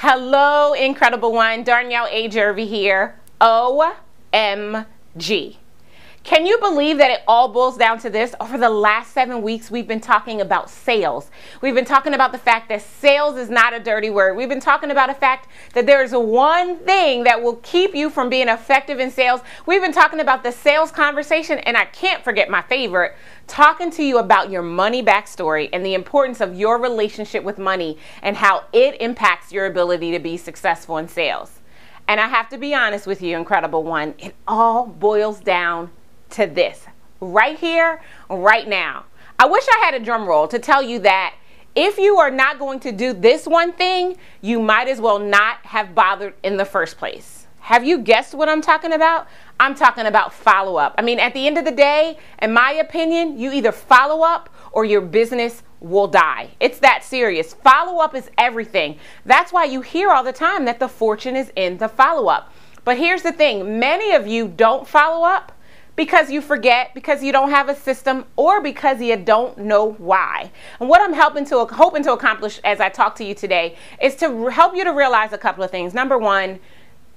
Hello, Incredible One. Darnyelle A. Jervey here. OMG. Can you believe that it all boils down to this? Over the last 7 weeks, we've been talking about sales. We've been talking about the fact that sales is not a dirty word. We've been talking about the fact that there is one thing that will keep you from being effective in sales. We've been talking about the sales conversation, and I can't forget my favorite, talking to you about your money backstory and the importance of your relationship with money and how it impacts your ability to be successful in sales. And I have to be honest with you, Incredible One, it all boils down to this right here, right now. I wish I had a drum roll to tell you that if you are not going to do this one thing, you might as well not have bothered in the first place. Have you guessed what I'm talking about? I'm talking about follow-up. I mean, at the end of the day, in my opinion, you either follow up or your business will die. It's that serious. Follow-up is everything. That's why you hear all the time that the fortune is in the follow-up. But here's the thing. Many of you don't follow up because you forget, because you don't have a system, or because you don't know why. And what I'm hoping to accomplish as I talk to you today is to help you to realize a couple of things. Number one,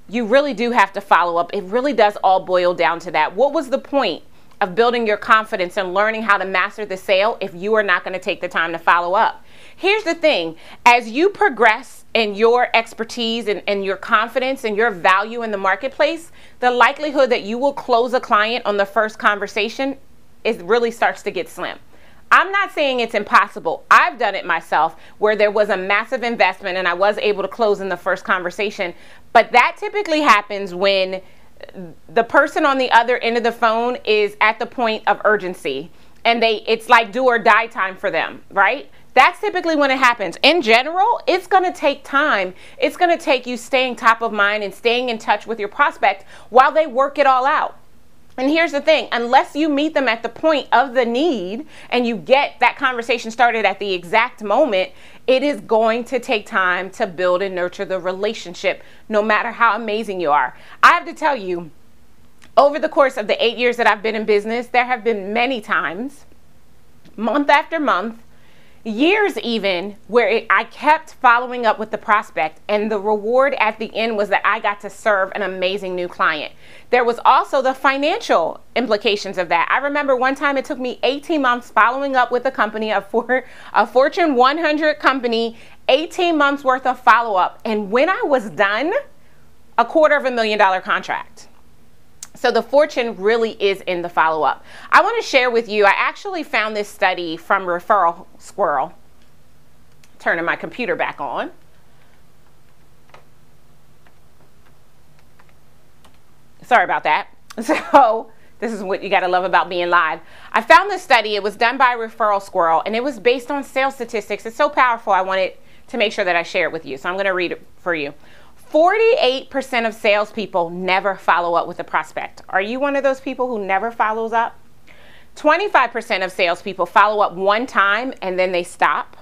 you really do have to follow up. It really does all boil down to that. What was the point of building your confidence and learning how to master the sale if you are not going to take the time to follow up? Here's the thing. As you progress in your expertise and your confidence and your value in the marketplace, the likelihood that you will close a client on the first conversation really starts to get slim. I'm not saying it's impossible. I've done it myself where there was a massive investment and I was able to close in the first conversation. But that typically happens when the person on the other end of the phone is at the point of urgency and it's like do or die time for them, right? That's typically when it happens. In general, it's going to take time. It's going to take you staying top of mind and staying in touch with your prospect while they work it all out. And here's the thing, unless you meet them at the point of the need and you get that conversation started at the exact moment, it is going to take time to build and nurture the relationship, no matter how amazing you are. I have to tell you, over the course of the 8 years that I've been in business, there have been many times, month after month, years even, where I kept following up with the prospect, and the reward at the end was that I got to serve an amazing new client. There was also the financial implications of that. I remember one time it took me 18 months following up with a company, a Fortune 100 company, 18 months worth of follow-up. And when I was done, a $250,000 contract. So the fortune really is in the follow-up. I want to share with you, I actually found this study from Referral Squirrel. Turning my computer back on. Sorry about that. So this is what you got to love about being live. I found this study. It was done by Referral Squirrel, and it was based on sales statistics. It's so powerful, I wanted to make sure that I share it with you. So I'm going to read it for you. 48% of salespeople never follow up with a prospect. Are you one of those people who never follows up? 25% of salespeople follow up one time and then they stop.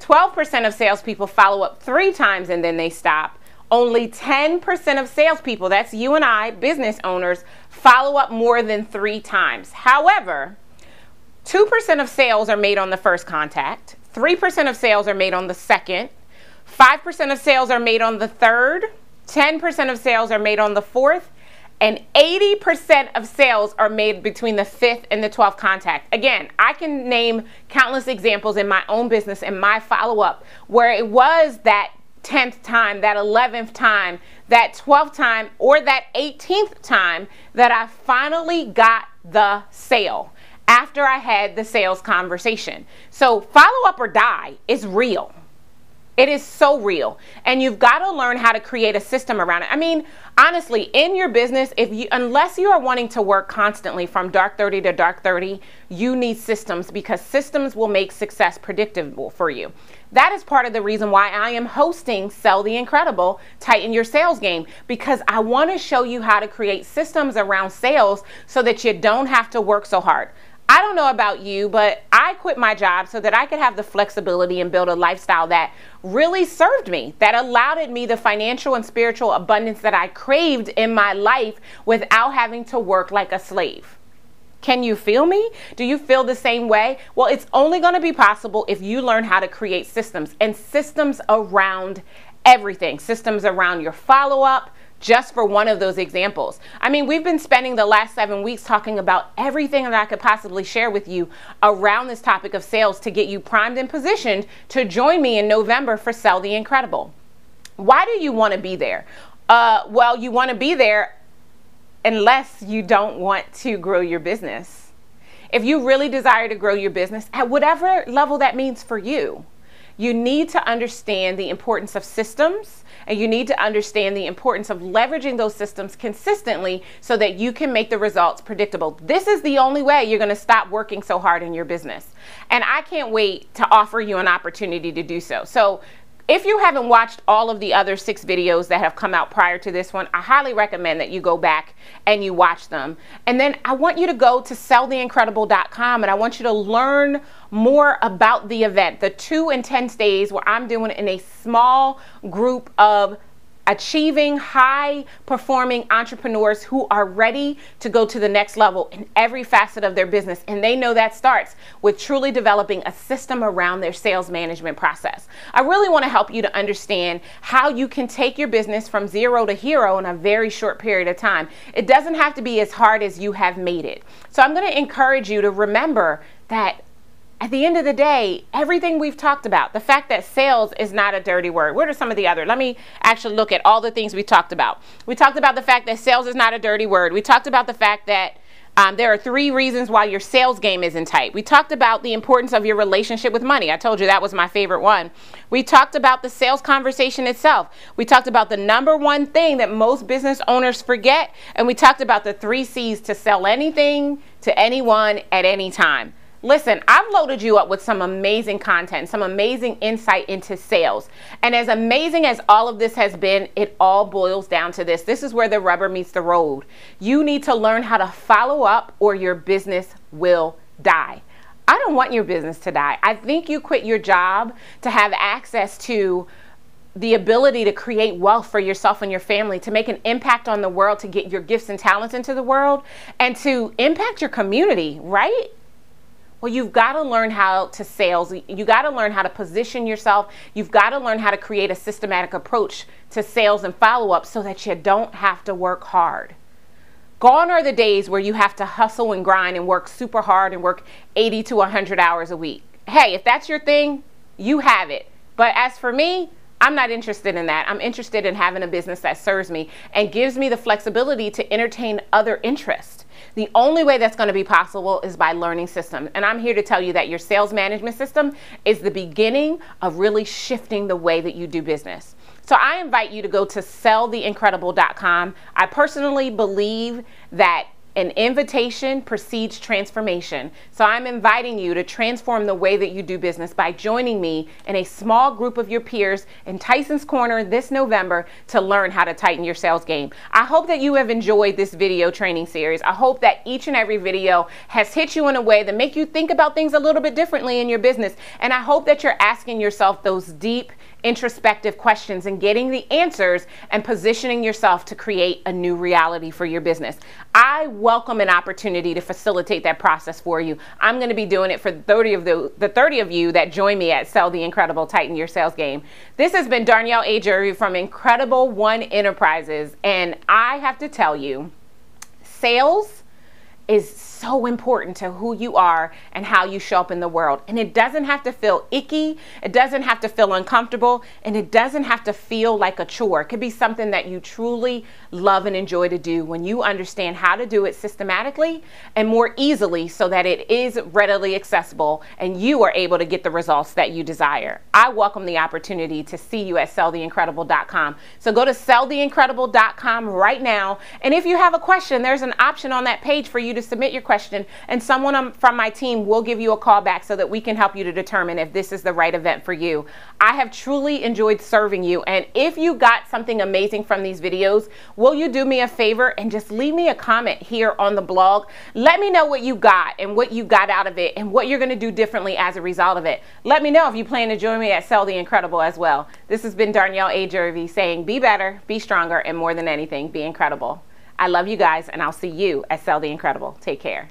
12% of salespeople follow up 3 times and then they stop. Only 10% of salespeople, that's you and I, business owners, follow up more than 3 times. However, 2% of sales are made on the first contact. 3% of sales are made on the second. 5% of sales are made on the third, 10% of sales are made on the fourth, and 80% of sales are made between the 5th and the 12th contact. Again, I can name countless examples in my own business and my follow-up where it was that 10th time, that 11th time, that 12th time, or that 18th time that I finally got the sale after I had the sales conversation. So follow up or die is real. It is so real, and you've got to learn how to create a system around it. I mean, honestly, in your business, unless you are wanting to work constantly from dark 30 to dark 30, you need systems, because systems will make success predictable for you. That is part of the reason why I am hosting Sell the Incredible, Tighten Your Sales Game, because I want to show you how to create systems around sales so that you don't have to work so hard. I don't know about you, but I quit my job so that I could have the flexibility and build a lifestyle that really served me, that allowed me the financial and spiritual abundance that I craved in my life without having to work like a slave. Can you feel me? Do you feel the same way? Well, it's only going to be possible if you learn how to create systems, and systems around everything. Systems around your follow-up, just for one of those examples. I mean, we've been spending the last 7 weeks talking about everything that I could possibly share with you around this topic of sales to get you primed and positioned to join me in November for Sell the Incredible. Why do you want to be there? Well, you want to be there unless you don't want to grow your business. If you really desire to grow your business at whatever level that means for you, you need to understand the importance of systems, and you need to understand the importance of leveraging those systems consistently so that you can make the results predictable. This is the only way you're going to stop working so hard in your business. And I can't wait to offer you an opportunity to do so. So if you haven't watched all of the other 6 videos that have come out prior to this one, I highly recommend that you go back and you watch them. And then I want you to go to selltheincredible.com, and I want you to learn more about the event, the 2 intense days where I'm doing it in a small group of achieving high performing entrepreneurs who are ready to go to the next level in every facet of their business. And they know that starts with truly developing a system around their sales management process. I really want to help you to understand how you can take your business from 0 to hero in a very short period of time. It doesn't have to be as hard as you have made it. So I'm going to encourage you to remember that at the end of the day, everything we've talked about, the fact that sales is not a dirty word. What are some of the other? Let me actually look at all the things we talked about. We talked about the fact that sales is not a dirty word. We talked about the fact that there are 3 reasons why your sales game isn't tight. We talked about the importance of your relationship with money. I told you that was my favorite one. We talked about the sales conversation itself. We talked about the #1 thing that most business owners forget. And we talked about the 3 C's to sell anything to anyone at any time. Listen, I've loaded you up with some amazing content, some amazing insight into sales. And as amazing as all of this has been, it all boils down to this. This is where the rubber meets the road. You need to learn how to follow up or your business will die. I don't want your business to die. I think you quit your job to have access to the ability to create wealth for yourself and your family, to make an impact on the world, to get your gifts and talents into the world, and to impact your community, right? Well, you've got to learn how to sales. You got to learn how to position yourself. You've got to learn how to create a systematic approach to sales and follow-up so that you don't have to work hard. Gone are the days where you have to hustle and grind and work super hard and work 80 to 100 hours a week. Hey, if that's your thing, you have it. But as for me, I'm not interested in that. I'm interested in having a business that serves me and gives me the flexibility to entertain other interests. The only way that's going to be possible is by learning systems. And I'm here to tell you that your sales management system is the beginning of really shifting the way that you do business. So I invite you to go to selltheincredible.com. I personally believe that an invitation precedes transformation. So I'm inviting you to transform the way that you do business by joining me in a small group of your peers in Tyson's Corner this November to learn how to tighten your sales game. I hope that you have enjoyed this video training series. I hope that each and every video has hit you in a way that make you think about things a little bit differently in your business. And I hope that you're asking yourself those deep, introspective questions and getting the answers and positioning yourself to create a new reality for your business. I welcome an opportunity to facilitate that process for you. I'm going to be doing it for the 30 of you that join me at Sell the Incredible, Tighten Your Sales Game. This has been Darnyelle A. Jervey from Incredible One Enterprises, and I have to tell you, sales is so important to who you are and how you show up in the world. And it doesn't have to feel icky, it doesn't have to feel uncomfortable, and it doesn't have to feel like a chore. It could be something that you truly love and enjoy to do when you understand how to do it systematically and more easily so that it is readily accessible and you are able to get the results that you desire. I welcome the opportunity to see you at selltheincredible.com. So go to selltheincredible.com right now, and if you have a question, there's an option on that page for you to submit your question, and someone from my team will give you a call back so that we can help you to determine if this is the right event for you. I have truly enjoyed serving you, and if you got something amazing from these videos, will you do me a favor and just leave me a comment here on the blog? Let me know what you got and what you got out of it and what you're going to do differently as a result of it. Let me know if you plan to join me at Sell the Incredible as well. This has been Darnyelle A. Jervey saying be better, be stronger, and more than anything, be incredible. I love you guys, and I'll see you at Sell the Incredible. Take care.